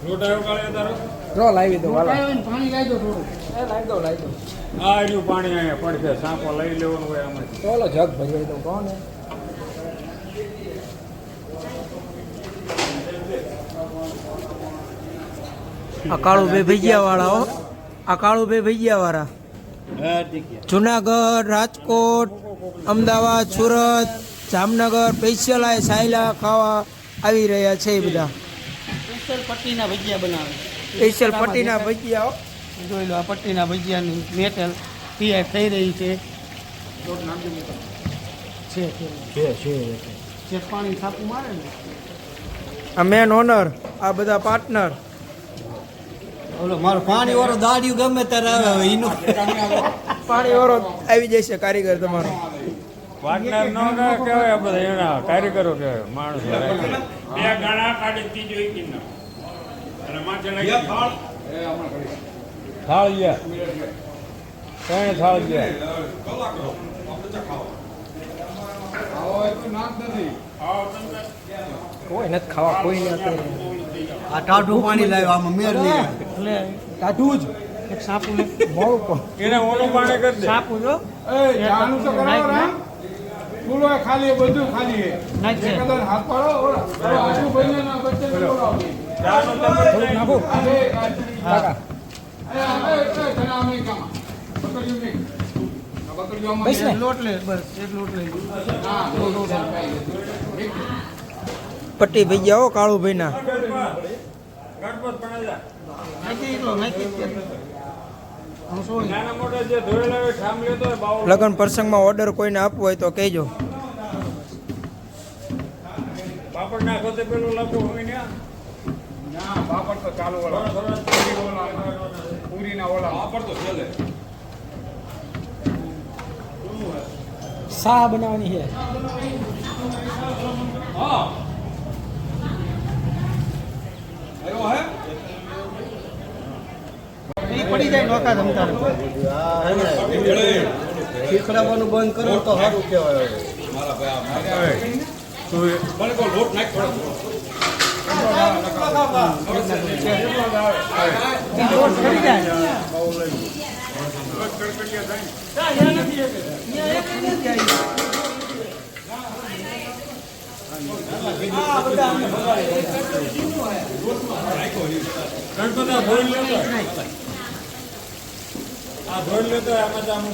લોટ આવ્યો કાલે તારો જો લાવી દો વાલા પાણી લાવી દો થોડું. લાવી દો આ રહ્યું પાણી અહીંયા પડશે સાંપો લઈ લેવાનું હોય આમાંથી ચાલો જગ ભરવાઈ દઉં કોણ આ કાળુ બે ભજીયા વાળા હો આ કાળુ બે ભજીયા વાળા જુનાગઢ રાજકોટ અમદાવાદ સુરત જામનગર સ્પેશિયલ આ સાયલા ખાવા આવી રહ્યા છે એ બધા સ્પેશિયલ પટ્ટીના ભજીયા બનાવે. સ્પેશિયલ પટ્ટીના ભજીયા હો. જોઈ લો આ પટ્ટીના ભજીયાની મેટલ તૈયાર થઈ રહી છે. જે પાણી છાપું મારે ને આ મેન ઓનર આ બધા પાર્ટનર ઓલો મારો પાણી વાળો દાડિયું ગમે ત્યારે આવે એનું પાણી વાળો આવી જશે કારીગર તમારો પાર્ટનર નો કહેવાય બધા એના કારીગરો કહેવાય માણસ બે ગાણા કાઢી ત્રીજો એકી ના અને માથે લાગી થાળ ગયા કઈ થાળ ગયા કોઈ નથી ખાવા કોઈ નથી આ ટાઢું પાણી લાવ્યો આમાં મેર નહીં એટલે ટાઢું જ એક સાપું લે મોળું એને ઓનું પાણી કરી દે સાપું જો જાણું તો કરાવો રા બોલો ખાલી બધું ખાલી હે નાખ દે. કદર હાથ પાડો ઓલા આટલું ભાઈને ના બચ્ચે બોલાવો ચાનું તમે નાખો હા. એક લોટ લે બસ એક લોટ લઈ પટ્ટી ભજીયા હો કાળુ ભાઈના ગણપત પણ નાખી એટલો નાખી હું શું નાના મોટા જે ધોયેલા હોય ઠામ લેતો હોય બાવળ લગ્ન પ્રસંગમાં ઓર્ડર કોઈને આપવો હોય તો કહેજો પાપડ નાખો તો પેલું લખો હોય ને ના બાપડ તો ચાલુ ઓલા પૂરી ના ઓલા બાપડ તો છેલે શાહ બનાવવાની છે. એ પડી જાય નોકા ધમતા શીખડાવવાનું બંધ કરો તો સારું કહેવાય. લોટ પડી જાય ગણપત આ ધોઈ લેતો આ ધોઈ લેતો આમાં જ આમ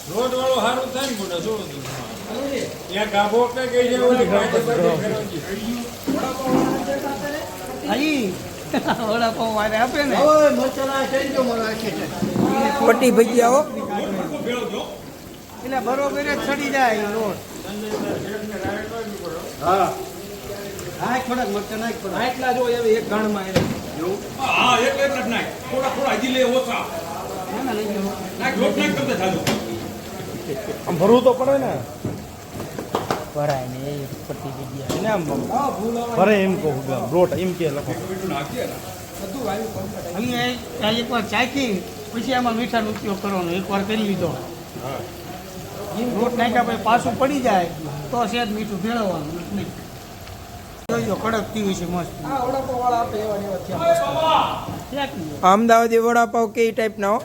રોડ વાળો સારું થાય ને મોટા જોડો ત્યાં ગાભો કે કઈ છે ઓલી અહીં વડાપાઉં વારે આપે ને હવે મરચાના થઈ ગયો મને આખી છે. પટ્ટી ભજીયા હો એટલે બરોબર જ ચડી જાય એ લોટ. હા નાખ થોડાક મરચા નાખ થોડાક. આટલા જો હવે એક ગાણમાં એને હા એટલે જ નાખ થોડા થોડા હજી લે ઓછા નાખ લોટ નાખ કરતા ચાલુ આમ ભરવું તો પડે ને ભરાય ને એ પટ્ટી ભજીયા એને આમ ભરે એમ કહું લોટ એમ કે લખો અહીં એકવાર ચાખી પછી આમાં મીઠાનો ઉપયોગ કરવાનો એકવાર કરી લીધો લોટ નાખ્યા પછી પાછું પડી જાય તો સહેજ મીઠું ભેળવવાનું નહીં. જોઈ લો કડક તીવી છે મસ્ત. આ વડાપાવ વાળા આપે એવા ને એવા થયા ચાખી લો. અમદાવાદી વડાપાવ કઈ ટાઈપના હો